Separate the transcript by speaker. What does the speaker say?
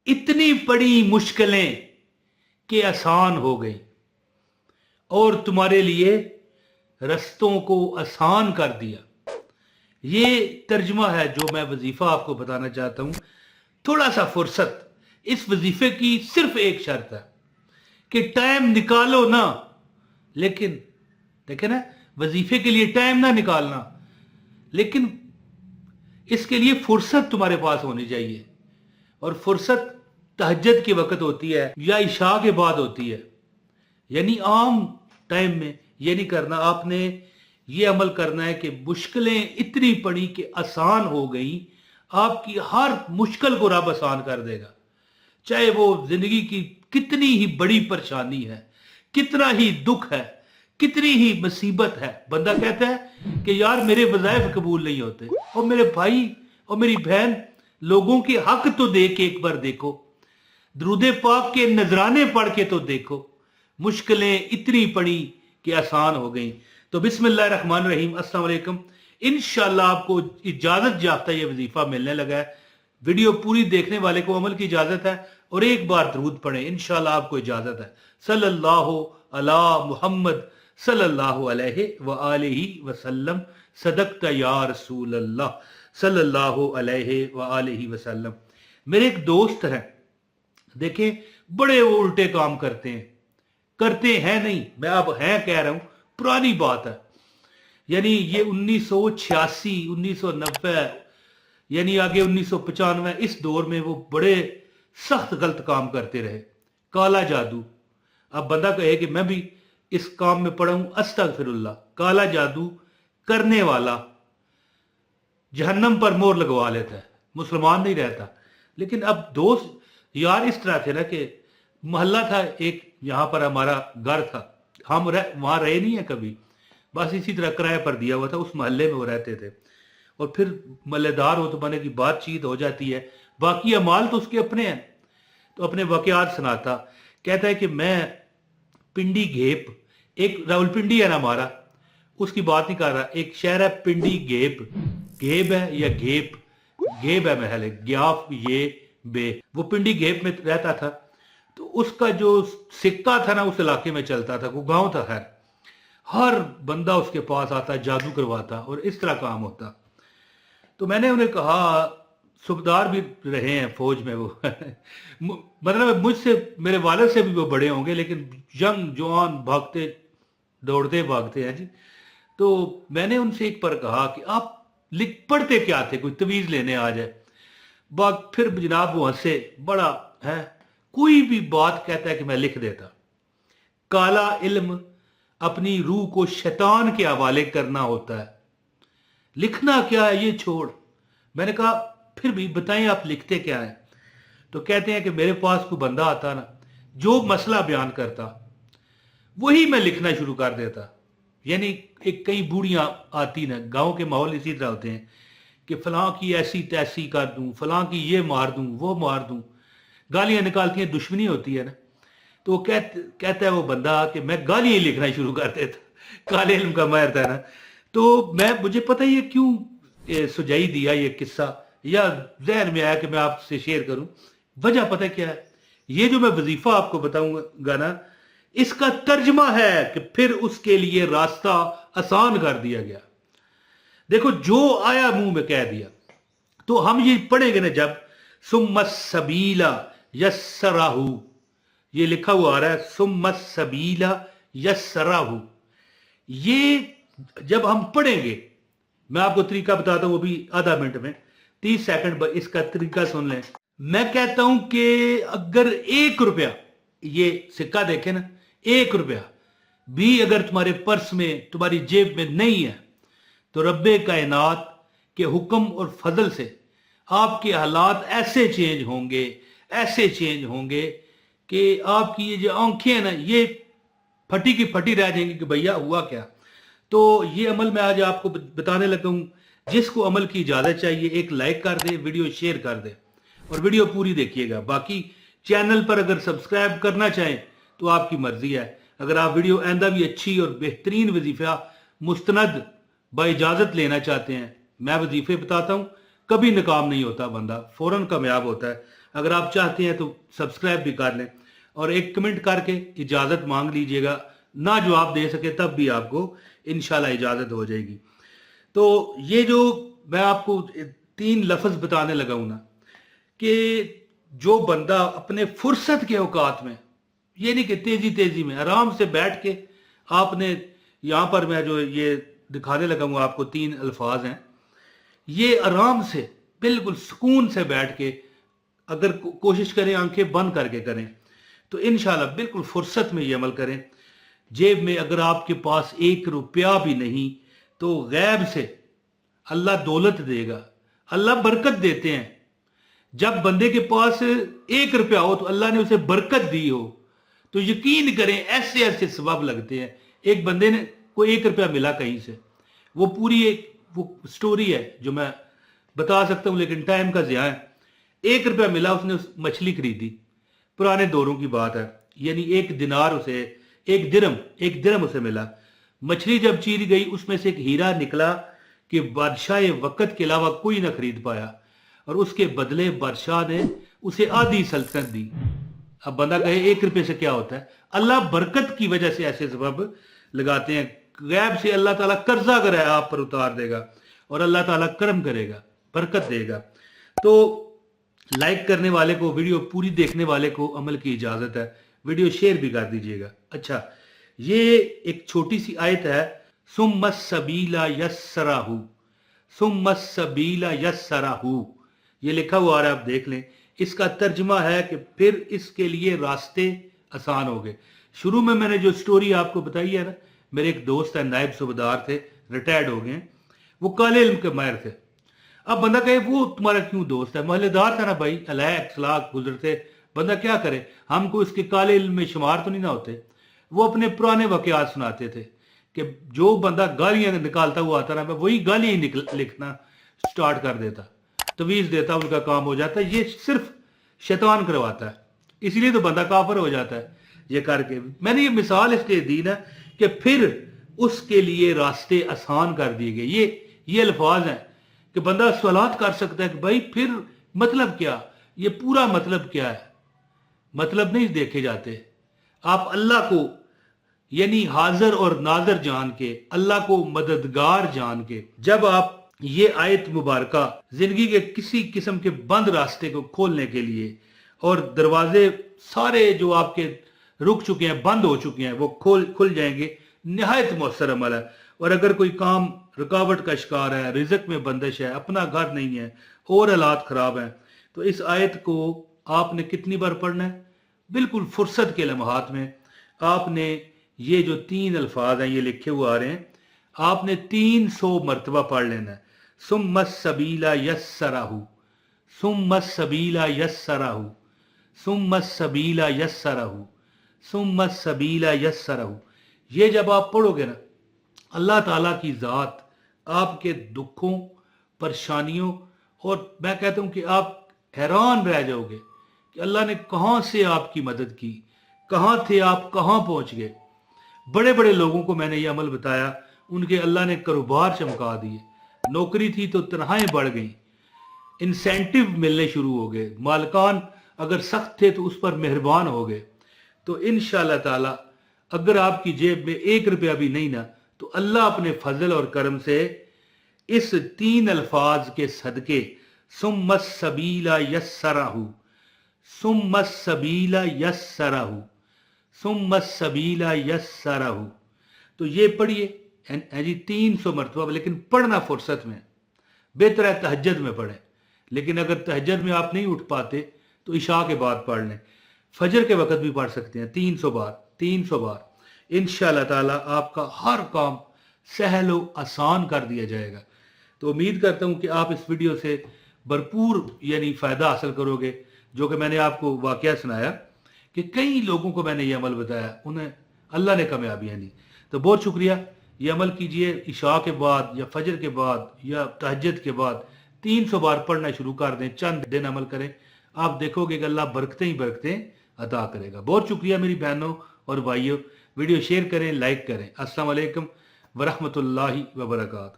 Speaker 1: इतनी बड़ी मुश्किलें कि आसान हो गई और तुम्हारे लिए रस्तों को आसान कर दिया। ये तर्जुमा है जो मैं वजीफा आपको बताना चाहता हूं। थोड़ा सा फुर्सत। इस वजीफे की सिर्फ एक शर्त है कि टाइम निकालो ना, लेकिन देखे ना, वजीफे के लिए टाइम ना निकालना, लेकिन इसके लिए फुर्सत तुम्हारे पास होनी चाहिए। और फुर्सत तहज्जुद के वक्त होती है या इशा के बाद होती है। यानी आम टाइम में ये नहीं करना, आपने ये अमल करना है कि मुश्किलें इतनी पड़ी कि आसान हो गई। आपकी हर मुश्किल को रब आसान कर देगा, चाहे वो जिंदगी की कितनी ही बड़ी परेशानी है, कितना ही दुख है, कितनी ही मुसीबत है। बंदा कहता है कि यार मेरे वज़ाइफ कबूल नहीं होते, और मेरे भाई और मेरी बहन, लोगों के हक तो दे के एक बार देखो, दरूदे पाक के नजराने पढ़ के तो देखो। मुश्किलें इतनी पड़ी कि आसान हो गई। तो बिस्मिल्लाहिर्रहमानिर्रहीम, अस्सलाम वालेकुम। इंशाअल्लाह आपको इजाजत याफ्ता ये वजीफा मिलने लगा है। वीडियो पूरी देखने वाले को अमल की इजाजत है, और एक बार दरूद पढ़े, इंशाअल्लाह आपको इजाजत है। सल्लल्लाहु अला मुहम्मद सल्लल्लाहु अलैहि व आलिहि वसल्लम, सदक़ता या रसूल अल्लाह सल्लल्लाहु अलैहि व आलिहि वसल्लम। मेरे एक दोस्त हैं, देखें बड़े वो उल्टे काम करते हैं नहीं, मैं अब हैं कह रहा हूं, पुरानी बात है। यानी ये 1986, 1990, यानी आगे 1995, इस दौर में वो बड़े सख्त गलत काम करते रहे। काला जादू, अब बंदा कहे कि मैं भी इस काम में पड़ा हूं, अस्तगफिरुल्लाह। काला जादू करने वाला जहन्नम पर मोहर लगवा लेता है, मुसलमान नहीं रहता। लेकिन अब दोस्त यार इस तरह थे ना कि मोहल्ला था एक, यहां पर हमारा घर था, हम वहां रहे नहीं है कभी, बस इसी तरह किराए पर दिया हुआ था, उस मोहल्ले में वो रहते थे। और फिर मल्लेदार हो तो बने की बातचीत हो जाती है, बाकी अमाल तो उसके अपने हैं। तो अपने वाकयात सुनाता, कहता है कि मैं पिंडी घेप, एक रावलपिंडी है ना हमारा, उसकी बात नहीं कर रहा, एक शहर है पिंडी घेप, घेब है या घेप, घेब है महल, ग्याफ ये बे, वो पिंडी घेप में रहता था। तो उसका जो सिक्का था ना उस इलाके में चलता था, वो गांव था खैर, हर बंदा उसके पास आता, जादू करवाता और इस तरह काम होता। तो मैंने उन्हें कहा, सूबेदार भी रहे हैं फौज में वो मतलब मुझसे, मेरे वालिद से भी वो बड़े होंगे, लेकिन यंग जवान भागते दौड़ते भागते हैं जी। तो मैंने उनसे एक पर कहा कि आप लिख पढ़ते क्या थे, कोई तवीज लेने आ जाए। फिर जनाब वो हंसे, बड़ा है, कोई भी बात कहता है कि मैं लिख देता। काला इल्म अपनी रूह को शैतान के हवाले करना होता है, लिखना क्या है ये छोड़। मैंने कहा फिर भी बताएं आप लिखते क्या है। तो कहते हैं कि मेरे पास कोई बंदा आता ना, जो मसला बयान करता वही मैं लिखना शुरू कर देता। यानी एक कई बूढ़ियां आती ना, गांव के माहौल इसी तरह होते हैं कि फलां की ऐसी तैसी कर दूं, फलां की ये मार दूं, वो मार दूं, गालियां निकालती हैं, दुश्मनी होती है ना। तो वो कहता है वो बंदा कि मैं गालियां लिखना शुरू कर देता, काले इल्म का माहिर था ना। तो मुझे पता ही है क्यों सुझाई दिया ये किस्सा, या जहन में आया कि मैं आपसे शेयर करूं। वजह पता क्या है, ये जो मैं वजीफा आपको बताऊंगा ना, इसका तर्जमा है कि फिर उसके लिए रास्ता आसान कर दिया गया। देखो जो आया मुंह में कह दिया। तो हम ये पढ़ेंगे ना जब, सुम्मस सबीला यस्सराहु, ये लिखा हुआ आ रहा है सुम्मस सबीला यस्सराहु। ये जब हम पढ़ेंगे, मैं आपको तरीका बताता हूं, वो भी आधा मिनट में, 30 सेकंड इसका तरीका सुन लें। मैं कहता हूं कि अगर 1 रुपया, ये सिक्का देखे ना, 1 रुपया भी अगर तुम्हारे पर्स में, तुम्हारी जेब में नहीं है, तो रब्बे कायनात के हुक्म और फजल से आपके हालात ऐसे चेंज होंगे, ऐसे चेंज होंगे कि आपकी ये जो आंखें हैं ना, ये फटी की फटी रह जाएंगी कि भैया हुआ क्या। तो ये अमल मैं आज आपको बताने लगा हूं। जिसको अमल की इजाजत चाहिए एक लाइक कर दे, वीडियो शेयर कर दे और वीडियो पूरी देखिएगा। बाकी चैनल पर अगर सब्सक्राइब करना चाहें तो आपकी मर्जी है। अगर आप वीडियो आइंदा भी अच्छी और बेहतरीन वजीफा मुस्तनद बाइजाजत लेना चाहते हैं, मैं वजीफे बताता हूं, कभी नाकाम नहीं होता, बंदा फौरन कामयाब होता है। अगर आप चाहते हैं तो सब्सक्राइब भी कर लें और एक कमेंट करके इजाज़त मांग लीजिएगा। ना जवाब दे सके तब भी आपको इंशाल्लाह इजाज़त हो जाएगी। तो ये जो मैं आपको 3 लफ्ज़ बताने लगा हूं ना, कि जो बंदा अपने फुर्सत के औकात में, ये नहीं कि तेजी तेजी में, आराम से बैठ के आपने, यहाँ पर मैं जो ये दिखाने लगा हूँ आपको 3 अल्फाज हैं, ये आराम से बिल्कुल सुकून से बैठ के अगर कोशिश करें, आंखें बंद करके करें, तो इंशाल्लाह बिल्कुल फुर्सत में ये अमल करें। जेब में अगर आपके पास 1 रुपया भी नहीं तो गैब से अल्लाह दौलत देगा, अल्लाह बरकत देते हैं। जब बंदे के पास 1 रुपया हो तो अल्लाह ने उसे बरकत दी हो, तो यकीन करें ऐसे ऐसे सबब लगते हैं। एक बंदे ने को 1 रुपया मिला कहीं से, वो पूरी एक वो स्टोरी है जो मैं बता सकता हूं लेकिन टाइम का ज़िया है। 1 रुपया मिला, उसने उस मछली खरीदी, पुराने दौरों की बात है, यानी 1 दिनार उसे, 1 दिरहम उसे मिला। मछली जब चीर गई उसमें से एक हीरा निकला कि बादशाह वक्त के अलावा कोई ना खरीद पाया, और उसके बदले बादशाह ने उसे आधी सल्तनत दी। अब बंदा कहे 1 रुपये से क्या होता है, अल्लाह बरकत की वजह से ऐसे सबब लगाते हैं। गैब से अल्लाह ताला कर्जा अगर है आप पर उतार देगा और अल्लाह ताला करम करेगा, बरकत देगा। तो लाइक करने वाले को, वीडियो पूरी देखने वाले को अमल की इजाजत है, वीडियो शेयर भी कर दीजिएगा। अच्छा, ये एक छोटी सी आयत है, सुम्मस सबीला यस्सराहु, सुम्मस सबीला यस्सराहु, ये लिखा हुआ है, आप देख लें। इसका तर्जमा है कि फिर इसके लिए रास्ते आसान हो गए। शुरू में मैंने जो स्टोरी आपको बताई है ना, मेरे एक दोस्त है, नायब सूबेदार थे, रिटायर्ड हो गए, वो काले इल्म के माहिर थे। अब बंदा कहे वो तुम्हारा क्यों दोस्त है, मोहल्लेदार था ना भाई, अलैक सलाक गुजरते, बंदा क्या करे, हमको इसके काले इल्म में शुमार तो नहीं ना होते। वो अपने पुराने वाकयात सुनाते थे कि जो बंदा गालियां निकालता हुआ आता ना, मैं वही गालियां लिखना स्टार्ट कर देता, तवीज़ देता, उनका काम हो जाता। ये सिर्फ शैतान करवाता है, इसलिए तो बंदा काफर हो जाता है ये करके। मैंने ये मिसाल इसलिए दी ना कि फिर उसके लिए रास्ते आसान कर दिए गए। ये अल्फाज हैं कि बंदा सवालात कर सकता है कि भाई फिर मतलब क्या, ये पूरा मतलब क्या है। मतलब नहीं देखे जाते। आप अल्लाह को यानी हाजिर और नाजर जान के, अल्लाह को मददगार जान के, जब आप ये आयत मुबारका जिंदगी के किसी किस्म के बंद रास्ते को खोलने के लिए, और दरवाजे सारे जो आपके रुक चुके हैं, बंद हो चुके हैं, वो खुल जाएंगे, निहायत मौसर अमल है। और अगर कोई काम रुकावट का शिकार है, रिज़्क में बंदिश है, अपना घर नहीं है और हालात ख़राब हैं, तो इस आयत को आपने कितनी बार पढ़ना है, बिल्कुल फुर्सत के लम्हात में आपने ये जो 3 अल्फाज हैं ये लिखे हुए आ रहे हैं, आपने 300 मरतबा पढ़ लेना है। सुम्मस सबीला यस्सराहु, सुम्मस सबीला यस्सराहु, सुम्मस सबीला यस्सराहु, सुम्मस सबीला यस्सराहु। ये जब आप पढ़ोगे ना, अल्लाह ताला की ज़ात आपके दुखों, परेशानियों, और मैं कहता हूँ कि आप हैरान रह जाओगे कि अल्लाह ने कहाँ से आपकी मदद की, कहाँ थे आप, कहाँ पहुँच गए। बड़े बड़े लोगों को मैंने ये अमल बताया, उनके अल्लाह ने कारोबार चमका दिए, नौकरी थी तो तनख्वाहें बढ़ गई, इंसेंटिव मिलने शुरू हो गए, मालकान अगर सख्त थे तो उस पर मेहरबान हो गए। तो इंशाअल्लाह ताला अगर आपकी जेब में 1 रुपया भी नहीं ना, तो अल्लाह अपने फजल और करम से इस 3 अल्फाज के सदके, सुम्मस सबीला यस्सराहु, सुम्मस सबीला यस्सराहु, सुम्मस सबीला यस्सराहु, तो ये पढ़िए जी 300 मरतबा। लेकिन पढ़ना फुर्सत में, बेहतर है तहज्जुद में पढ़ें, लेकिन अगर तहज्जुद में आप नहीं उठ पाते तो इशा के बाद पढ़ लें, फजर के वक्त भी पढ़ सकते हैं 300 बार, 300 बार। इंशाअल्लाह ताला आपका हर काम सहल व आसान कर दिया जाएगा। तो उम्मीद करता हूँ कि आप इस वीडियो से भरपूर यानी फ़ायदा हासिल करोगे। जो कि मैंने आपको वाक़या सुनाया कि कई लोगों को मैंने ये अमल बताया, उन्हें अल्लाह ने कामयाबियाँ दी। तो बहुत शुक्रिया, ये अमल कीजिए, इशा के बाद या फजर के बाद या तहज्जुद के बाद 300 बार पढ़ना शुरू कर दें, चंद दिन अमल करें, आप देखोगे कि अल्लाह बरकतें ही बरकतें अता करेगा। बहुत शुक्रिया मेरी बहनों और भाइयों, वीडियो शेयर करें, लाइक करें। अस्सलाम वालेकुम वरहमतुल्लाहि वबरकातुहू।